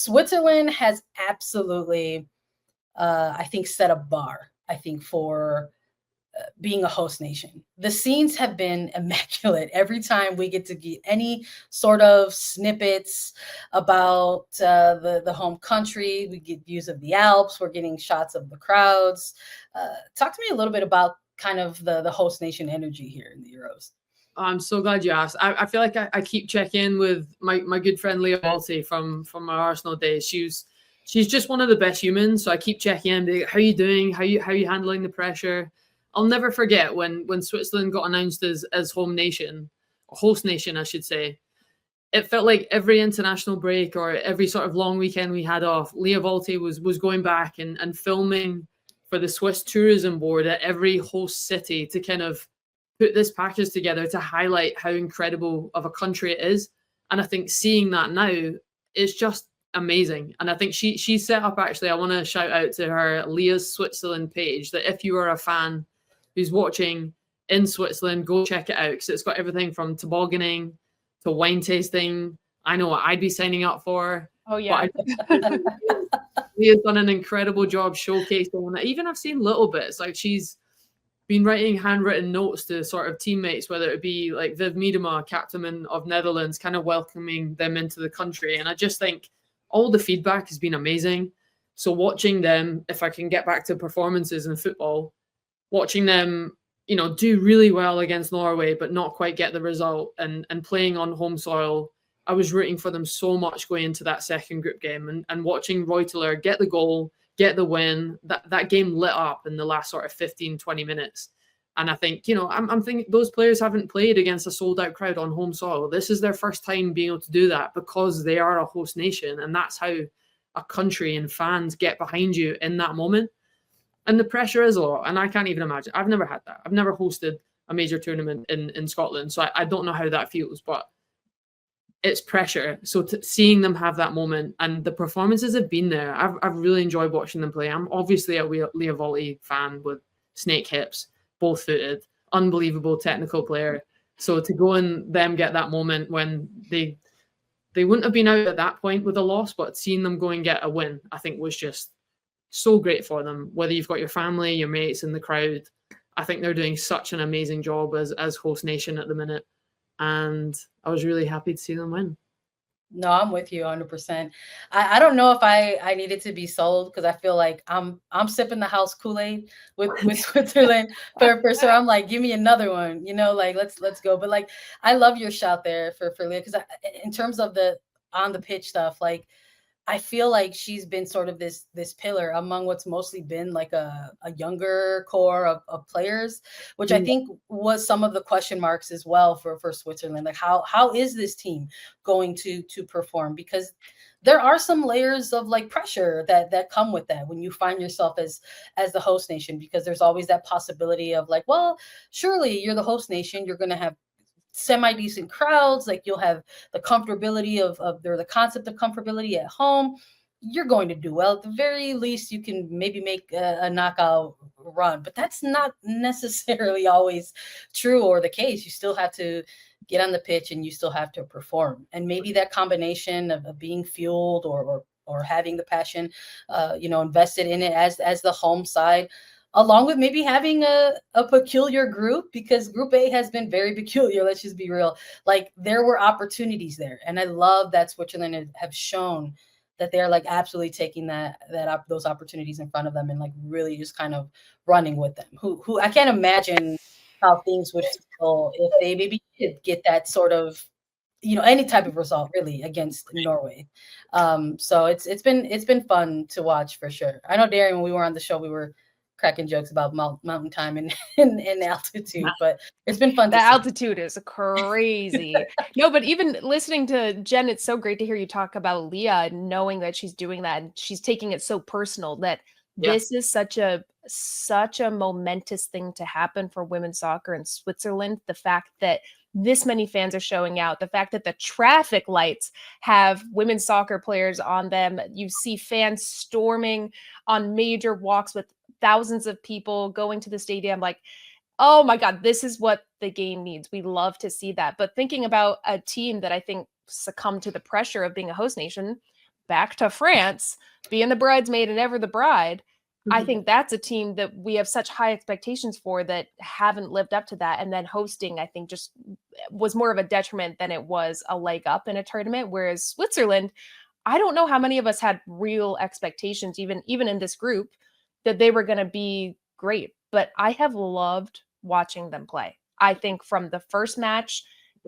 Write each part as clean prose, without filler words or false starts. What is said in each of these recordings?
Switzerland has absolutely, I think, set a bar, I think, for being a host nation. The scenes have been immaculate. Every time we get to get any sort of snippets about the home country, we get views of the Alps, we're getting shots of the crowds. Talk to me a little bit about kind of the host nation energy here in the Euros. I'm so glad you asked. I feel like I keep checking with my good friend Lia Wälti from our Arsenal days. She's just one of the best humans. So I keep checking in. How are you doing? How you handling the pressure? I'll never forget when Switzerland got announced as home nation, host nation, I should say. It felt like every international break or every sort of long weekend we had off, Lia Wälti was going back and filming for the Swiss Tourism Board at every host city to kind of put this package together to highlight how incredible of a country it is. And I think seeing that now is just amazing. And I think she set up, actually, I want to shout out to her Lia's Switzerland page, that if you are a fan who's watching in Switzerland, go check it out, because it's got everything from tobogganing to wine tasting. I know what I'd be signing up for. Oh, yeah. Lia's done an incredible job showcasing. Even I've seen little bits, like she's been writing handwritten notes to sort of teammates, whether it be like Viv Miedema, captain of Netherlands, kind of welcoming them into the country. And I just think all the feedback has been amazing. So watching them, if I can get back to performances in football, watching them, do really well against Norway, but not quite get the result, and playing on home soil, I was rooting for them so much going into that second group game, and watching Reuteler get the goal, get the win, that game lit up in the last sort of 15, 20 minutes. And I think, I'm thinking those players haven't played against a sold out crowd on home soil. This is their first time being able to do that because they are a host nation. And that's how a country and fans get behind you in that moment. And the pressure is a lot. And I can't even imagine. I've never had that. I've never hosted a major tournament in Scotland. So I don't know how that feels, but it's pressure. So seeing them have that moment, and the performances have been there. I've really enjoyed watching them play. I'm obviously a Lia Wälti fan with snake hips, both footed, unbelievable technical player. So to go and them get that moment when they wouldn't have been out at that point with a loss, but seeing them go and get a win, I think was just so great for them. Whether you've got your family, your mates in the crowd, I think they're doing such an amazing job as host nation at the minute. And I was really happy to see them win. No, I'm with you 100%. I don't know if I needed to be sold, because I feel like I'm sipping the house Kool-Aid with Switzerland for sure. I'm like, give me another one, like let's go. But like, I love your shout there for Lia, because in terms of the on the pitch stuff, like I feel like she's been sort of this pillar among what's mostly been like a younger core of players, which I think was some of the question marks as well for Switzerland. Like how is this team going to perform? Because there are some layers of like pressure that come with that when you find yourself as the host nation, because there's always that possibility of like, well, surely you're the host nation, you're going to have semi-decent crowds, like you'll have the comfortability of the concept of comfortability at home. You're going to do well. At the very least, you can maybe make a knockout run, but that's not necessarily always true or the case. You still have to get on the pitch and you still have to perform. And maybe that combination of being fueled or having the passion, invested in it as the home side, along with maybe having a peculiar group, because Group A has been very peculiar. Let's just be real. Like there were opportunities there. And I love that Switzerland have shown that they're like absolutely taking those opportunities in front of them and like really just kind of running with them. Who I can't imagine how things would feel if they maybe did get that sort of, any type of result really against Norway. So it's been fun to watch for sure. I know, Darian, when we were on the show, we were cracking jokes about mountain time and altitude, but it's been fun. The altitude is crazy. No, but even listening to Jen, it's so great to hear you talk about Lia and knowing that she's doing that and she's taking it so personal, that this is such a momentous thing to happen for women's soccer in Switzerland. The fact that this many fans are showing out, the fact that the traffic lights have women's soccer players on them. You see fans storming on major walks with thousands of people going to the stadium. Like, oh my God, this is what the game needs. We love to see that. But thinking about a team that I think succumbed to the pressure of being a host nation, back to France, being the bridesmaid and ever the bride. I think that's a team that we have such high expectations for that haven't lived up to that. And then hosting, I think, just was more of a detriment than it was a leg up in a tournament. Whereas Switzerland, I don't know how many of us had real expectations, even in this group, that they were going to be great. But I have loved watching them play. I think from the first match,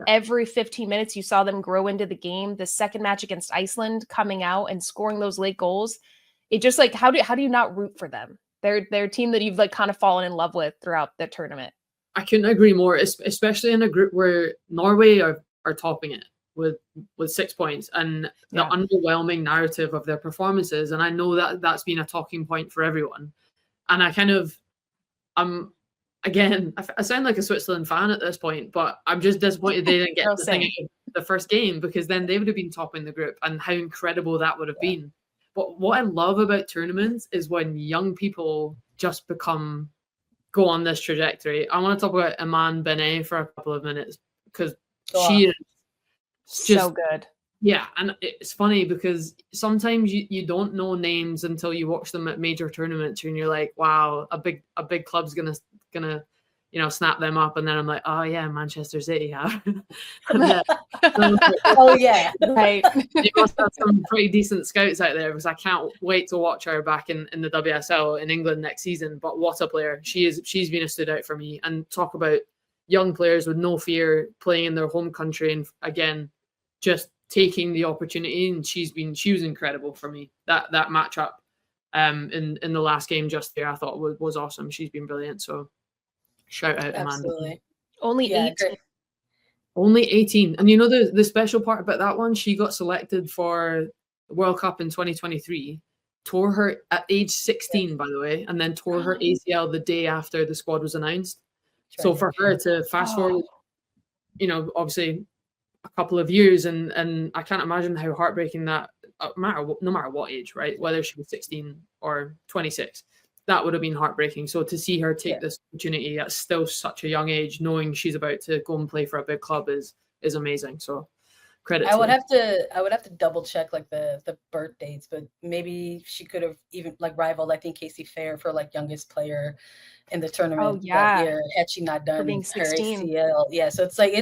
every 15 minutes, you saw them grow into the game. The second match against Iceland, coming out and scoring those late goals. It just like, how do you not root for them? They're a team that you've like kind of fallen in love with throughout the tournament. I couldn't agree more, especially in a group where Norway are topping it with 6 points and the underwhelming narrative of their performances. And I know that that's been a talking point for everyone. And I kind of, again, I sound like a Switzerland fan at this point, but I'm just disappointed they didn't get the thing out of the first game, because then they would have been topping the group, and how incredible that would have been. But what I love about tournaments is when young people just go on this trajectory. I want to talk about Iman Beney for a couple of minutes, because she is just so good. Yeah, and it's funny because sometimes you don't know names until you watch them at major tournaments, and you're like, wow, a big club's gonna snap them up, and then I'm like, oh yeah, Manchester City have. Oh yeah, right. You must have some pretty decent scouts out there, because I can't wait to watch her back in the WSL in England next season. But what a player. She's been a stood out for me. And talk about young players with no fear playing in their home country, and again, just taking the opportunity. And she was incredible for me. That matchup in the last game just there, I thought was awesome. She's been brilliant. So shout out, absolutely. Amanda. Only 18. Only 18. And you know the special part about that one, she got selected for the World Cup in 2023, tore her at age 16, by the way, and then tore her ACL the day after the squad was announced. So for her to fast forward, obviously a couple of years, and I can't imagine how heartbreaking that, no matter what age, right? Whether she was 16 or 26, that would have been heartbreaking. So to see her take this opportunity at still such a young age, knowing she's about to go and play for a big club is amazing. So credit. I would have to double check like the birth dates, but maybe she could have even like rivaled, I think, Casey Fair for like youngest player in the tournament that year, had she not done her ACL. Yeah, so it's like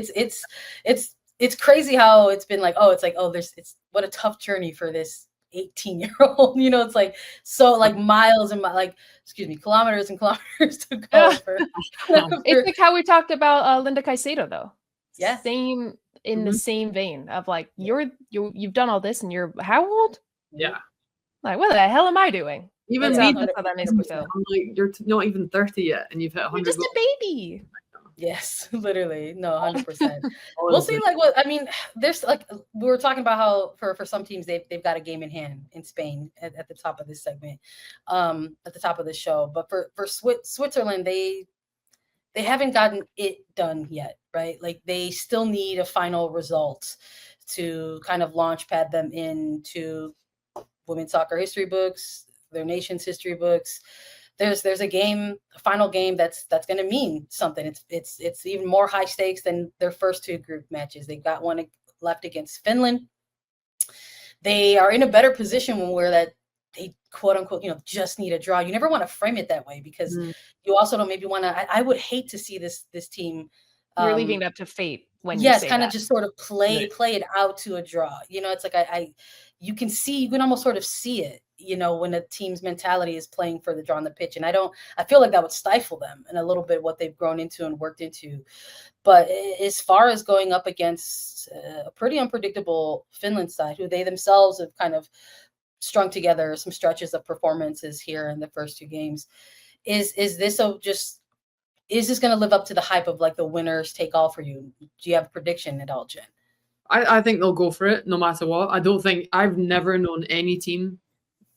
it's crazy how it's been like, it's what a tough journey for this 18-year-old. It's like so like miles and kilometers and kilometers to go. It's like how we talked about Linda Caicedo, though. Yeah, same in the same vein of like you've done all this and you're how old? Yeah, like what the hell am I doing? Even me, that's how that makes me feel. I'm like, you're not even 30 yet, and you've hit 100. You're just a baby. Yes, literally. No, 100%. We'll see. Like what I mean, there's like we were talking about how for some teams they've got a game in hand in Spain at the top of this segment, at the top of the show. But for Switzerland, they haven't gotten it done yet, right? Like they still need a final result to kind of launchpad them into women's soccer history books, their nation's history books. There's a final game that's going to mean something. It's even more high stakes than their first two group matches. They've got one left against Finland. They are in a better position where that they quote unquote just need a draw. You never want to frame it that way, because you also don't maybe want to. I would hate to see this team. You're leaving it up to fate when you say kind of just sort of play it out to a draw. It's like you can almost sort of see it. When a team's mentality is playing for the draw on the pitch. And I feel like that would stifle them in a little bit what they've grown into and worked into. But as far as going up against a pretty unpredictable Finland side, who they themselves have kind of strung together some stretches of performances here in the first two games, is this going to live up to the hype of like the winners take all for you? Do you have a prediction at all, Jen? I think they'll go for it no matter what. I've never known any team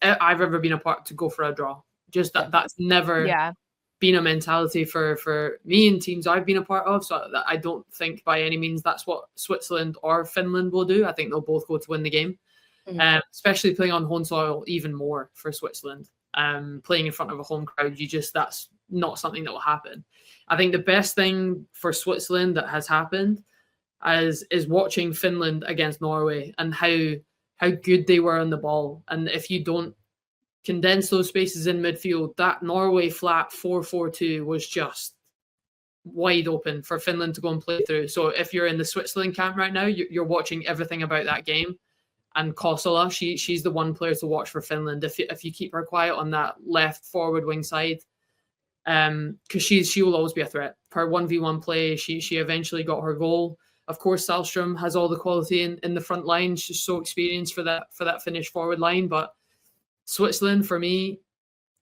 I've ever been a part to go for a draw. Just that's never been a mentality for me and teams I've been a part of. So I don't think by any means that's what Switzerland or Finland will do. I think they'll both go to win the game, especially playing on home soil even more for Switzerland. Playing in front of a home crowd, that's not something that will happen. I think the best thing for Switzerland that has happened is watching Finland against Norway and how how good they were on the ball. And if you don't condense those spaces in midfield, that Norway flat 4-4-2 was just wide open for Finland to go and play through. So if you're in the Switzerland camp right now, you're watching everything about that game. And Kosola, she's the one player to watch for Finland. If you keep her quiet on that left forward wing side, because she will always be a threat. Her 1v1 play, she eventually got her goal. Of course, Salstrom has all the quality in the front line. She's so experienced for that Finnish forward line. But Switzerland, for me,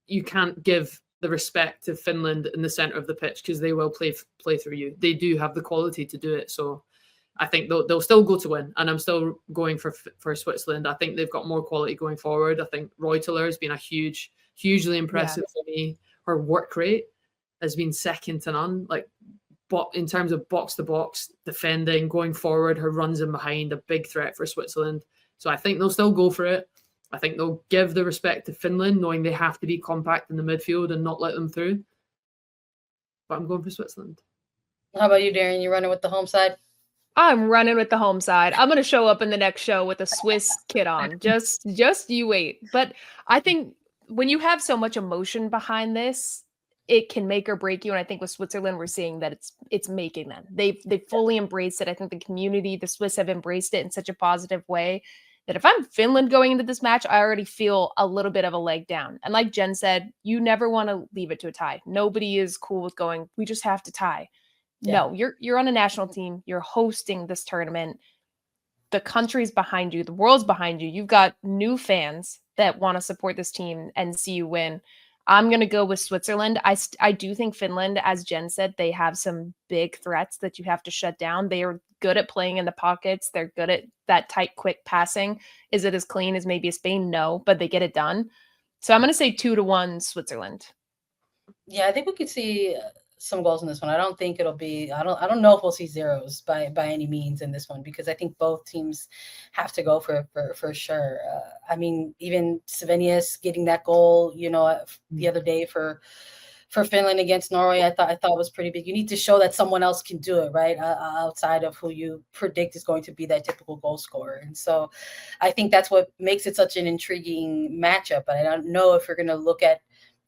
you can't give the respect to Finland in the center of the pitch because they will play through you. They do have the quality to do it. So I think they'll still go to win, and I'm still going for Switzerland. I think they've got more quality going forward. I think Reuteler has been hugely impressive for me. Her work rate has been second to none. Like, but in terms of box to box defending, going forward, her runs in behind, a big threat for Switzerland. So I think they'll still go for it. I think they'll give the respect to Finland, knowing they have to be compact in the midfield and not let them through. But I'm going for Switzerland. How about you, Darian? You running with the home side? I'm running with the home side. I'm going to show up in the next show with a Swiss kit on. Just you wait. But I think when you have so much emotion behind this, it can make or break you. And I think with Switzerland, we're seeing that it's making them. They've fully embraced it. I think the community, the Swiss, have embraced it in such a positive way that if I'm Finland going into this match, I already feel a little bit of a leg down. And like Jen said, you never want to leave it to a tie. Nobody is cool with going, we just have to tie. Yeah. No, you're on a national team. You're hosting this tournament. The country's behind you. The world's behind you. You've got new fans that want to support this team and see you win. I'm going to go with Switzerland. I do think Finland, as Jen said, they have some big threats that you have to shut down. They are good at playing in the pockets. They're good at that tight, quick passing. Is it as clean as maybe a Spain? No, but they get it done. So I'm going to say 2-1 Switzerland. Yeah, I think we could see some goals in this one. I don't think it'll be, I don't know if we'll see zeros by any means in this one, because I think both teams have to go for sure. I mean, even Svennius getting that goal, the other day for Finland against Norway, I thought was pretty big. You need to show that someone else can do it, right? Outside of who you predict is going to be that typical goal scorer. And so I think that's what makes it such an intriguing matchup. But I don't know if we're going to look at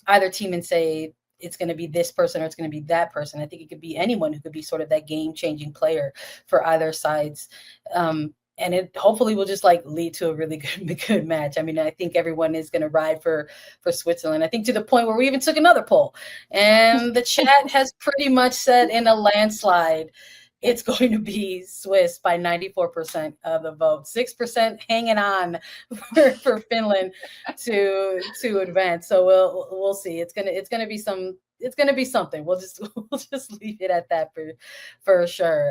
either team and say, it's going to be this person or it's going to be that person. I think it could be anyone who could be sort of that game-changing player for either sides. And it hopefully will just lead to a really good match. I mean, I think everyone is going to ride for Switzerland. I think to the point where we even took another poll, and the chat has pretty much said in a landslide, it's going to be Swiss by 94% of the vote. 6% hanging on for Finland to advance. So we'll see. It's gonna be something. We'll just leave it at that for sure.